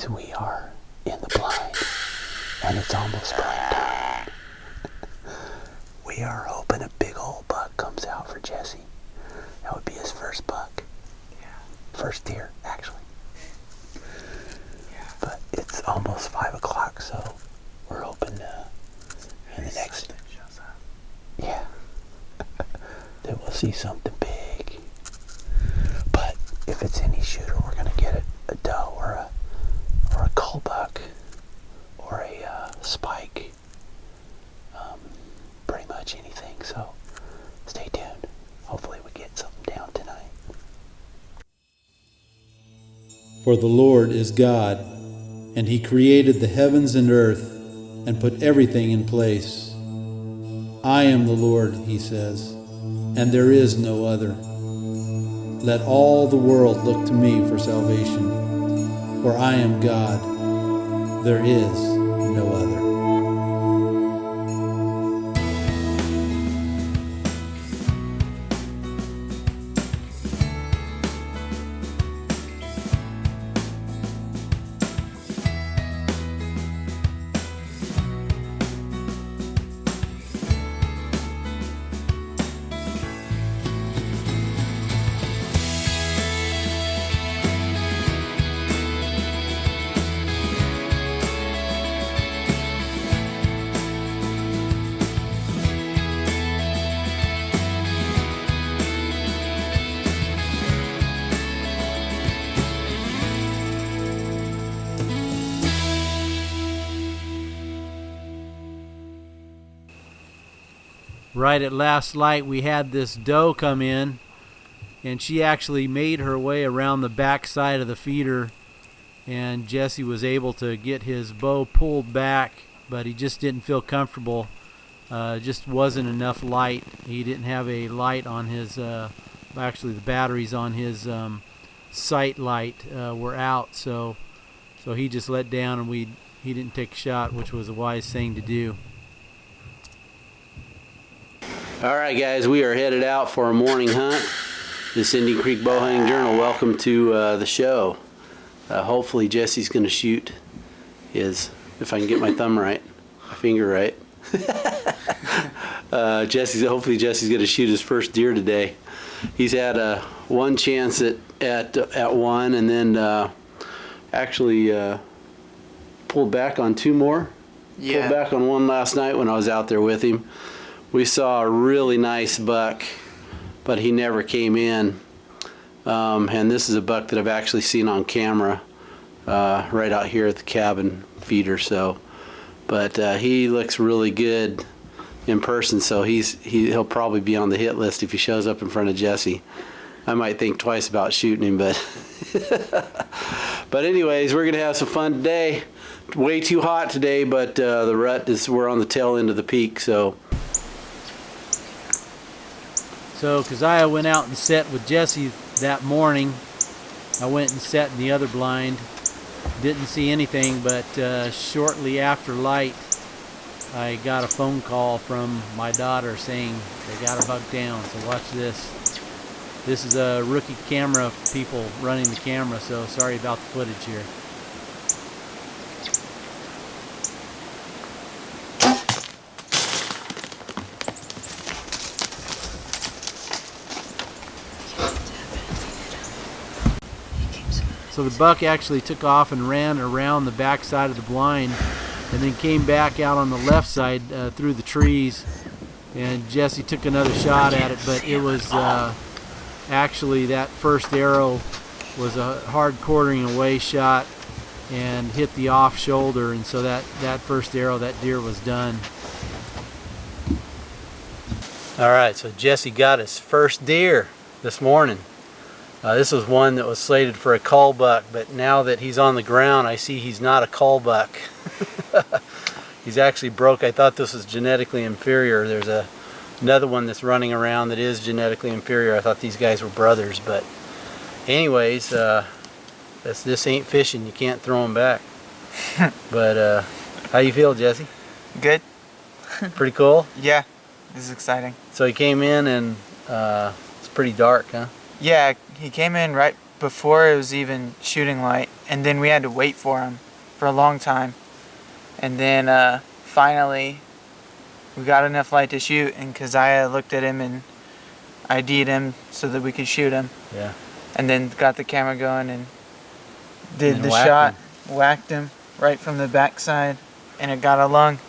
guys, we are in the blind, and it's almost prime time. We are hoping a big old buck comes out for Jesse. That would be his first buck. Yeah. First deer, actually. Yeah. But it's almost 5 o'clock, so we're hoping in the next... Yeah. That we'll see something big. But if it's any shooter, we're going to get a doe or a cull buck or a spike. Pretty much anything, so stay tuned. Hopefully we get something down tonight. For the Lord is God, and he created the heavens and earth, and put everything in place. I am the Lord, he says, and there is no other. Let all the world look to me for salvation, for I am God, there is no other. Right at last light, we had this doe come in, and she actually made her way around the back side of the feeder, and Jesse was able to get his bow pulled back, but he just didn't feel comfortable. Just wasn't enough light. He didn't have a light on his, actually the batteries on his sight light were out, so he just let down, and he didn't take a shot, which was a wise thing to do. All right, guys, we are headed out for a morning hunt. This Indian Creek Bowhunting Journal, welcome to the show. Hopefully Jesse's going to shoot his, if I can get my thumb right, my finger right. Hopefully Jesse's going to shoot his first deer today. He's had one chance at one, and then actually pulled back on two more. Yeah. Pulled back on one last night when I was out there with him. We saw a really nice buck, but he never came in. And this is a buck that I've actually seen on camera right out here at the cabin feeder. But he looks really good in person, so he'll probably be on the hit list if he shows up in front of Jesse. I might think twice about shooting him, but but anyways, we're gonna have some fun today. Way too hot today, but the rut we're on the tail end of the peak, so. So Keziah went out and set with Jesse that morning. I went and set in the other blind. Didn't see anything, but shortly after light, I got a phone call from my daughter saying they got a buck down. So watch this. This is a rookie camera people running the camera, so sorry about the footage here. So the buck actually took off and ran around the back side of the blind and then came back out on the left side through the trees, and Jesse took another shot at it, but it was actually that first arrow was a hard quartering away shot and hit the off shoulder, and so that first arrow, that deer was done. All right, so Jesse got his first deer this morning. This was one that was slated for a cull buck, but now that he's on the ground, I see he's not a cull buck. He's actually broke. I thought this was genetically inferior. There's another one that's running around that is genetically inferior. I thought these guys were brothers, but anyways, this ain't fishing. You can't throw them back. But how you feel, Jesse? Good. Pretty cool? Yeah, this is exciting. So he came in and it's pretty dark, huh? Yeah, he came in right before it was even shooting light, and then we had to wait for him for a long time, and then finally we got enough light to shoot, and Keziah looked at him and ID'd him so that we could shoot him. Yeah. And then got the camera going and did And the whacked shot, him. whacked him right from the backside, and it got a lung.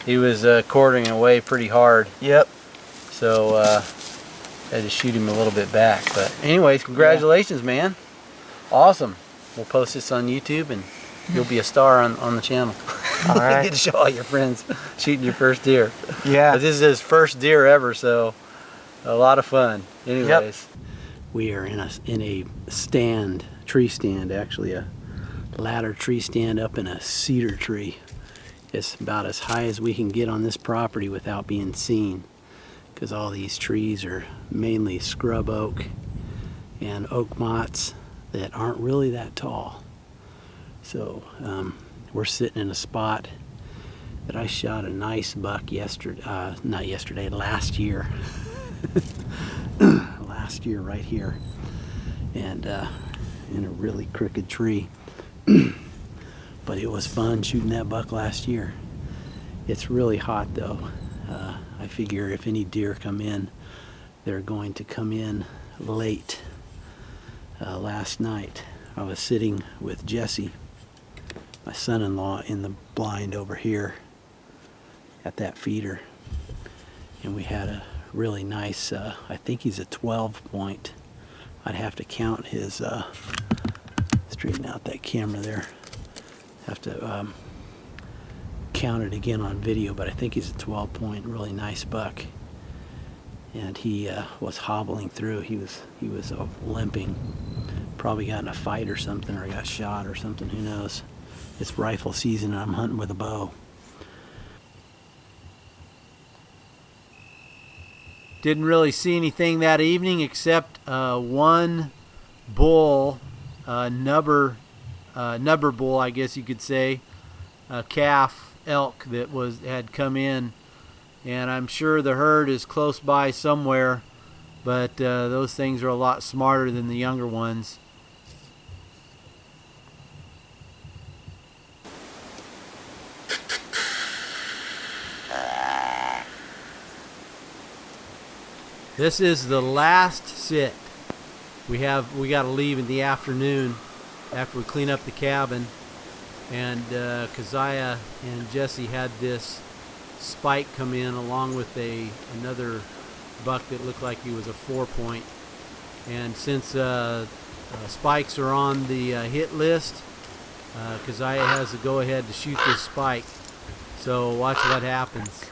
He was quartering away pretty hard. Yep. So had to shoot him a little bit back. But anyways, congratulations, man. Awesome. We'll post this on YouTube and you'll be a star on the channel. All right. You get to show all your friends shooting your first deer. Yeah. But this is his first deer ever, so a lot of fun. Anyways. We are in a stand, tree stand, actually a ladder tree stand up in a cedar tree. It's about as high as we can get on this property without being seen, because all these trees are mainly scrub oak and oak motts that aren't really that tall. So we're sitting in a spot that I shot a nice buck last year. Last year right here, and in a really crooked tree. But it was fun shooting that buck last year. It's really hot though. I figure if any deer come in, they're going to come in late. Last night I was sitting with Jesse, my son-in-law, in the blind over here at that feeder, and we had a really nice, I think he's a 12 point. I'd have to count his, straighten out that camera there. Have to count it again on video, but I think he's a 12 point, really nice buck. And he was hobbling through. He was limping. Probably got in a fight or something, or got shot or something, who knows. It's rifle season and I'm hunting with a bow. Didn't really see anything that evening except one bull, nubber bull, I guess you could say, a calf elk that had come in, and I'm sure the herd is close by somewhere, but those things are a lot smarter than the younger ones. This is the last sit. We got to leave in the afternoon after we clean up the cabin, and Keziah and Jesse had this spike come in along with another buck that looked like he was a 4 point. And since spikes are on the hit list, Keziah has the go ahead to shoot this spike. So watch what happens.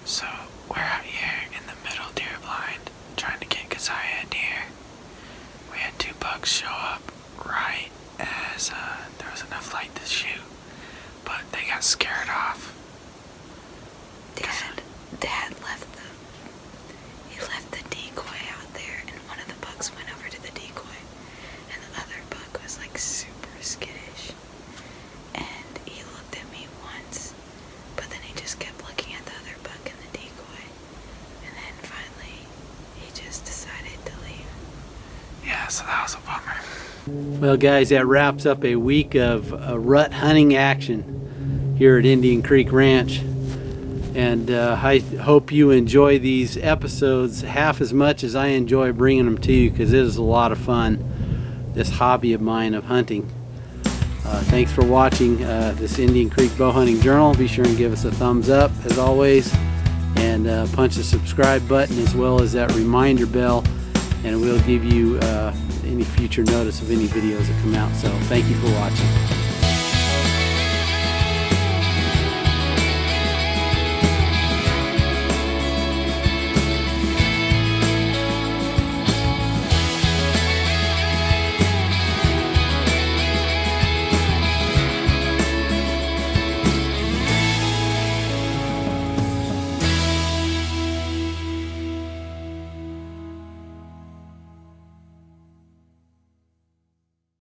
So we're out here in the middle deer blind trying to get Keziah a deer. We had two bucks show up right as there was enough light to shoot, but they got scared off. Dad left the decoy out there, and one of the bucks went over to the decoy, and the other buck was like super skittish, and he looked at me once, but then he just kept looking at the other buck and the decoy, and then finally he just decided to leave. Yeah, so that was a bummer. Well guys, that wraps up a week of rut hunting action here at Indian Creek Ranch. And I hope you enjoy these episodes half as much as I enjoy bringing them to you, because it is a lot of fun, this hobby of mine of hunting. Thanks for watching this Indian Creek Bow Hunting Journal. Be sure and give us a thumbs up as always, and punch the subscribe button as well as that reminder bell, and we'll give you any future notice of any videos that come out. So thank you for watching.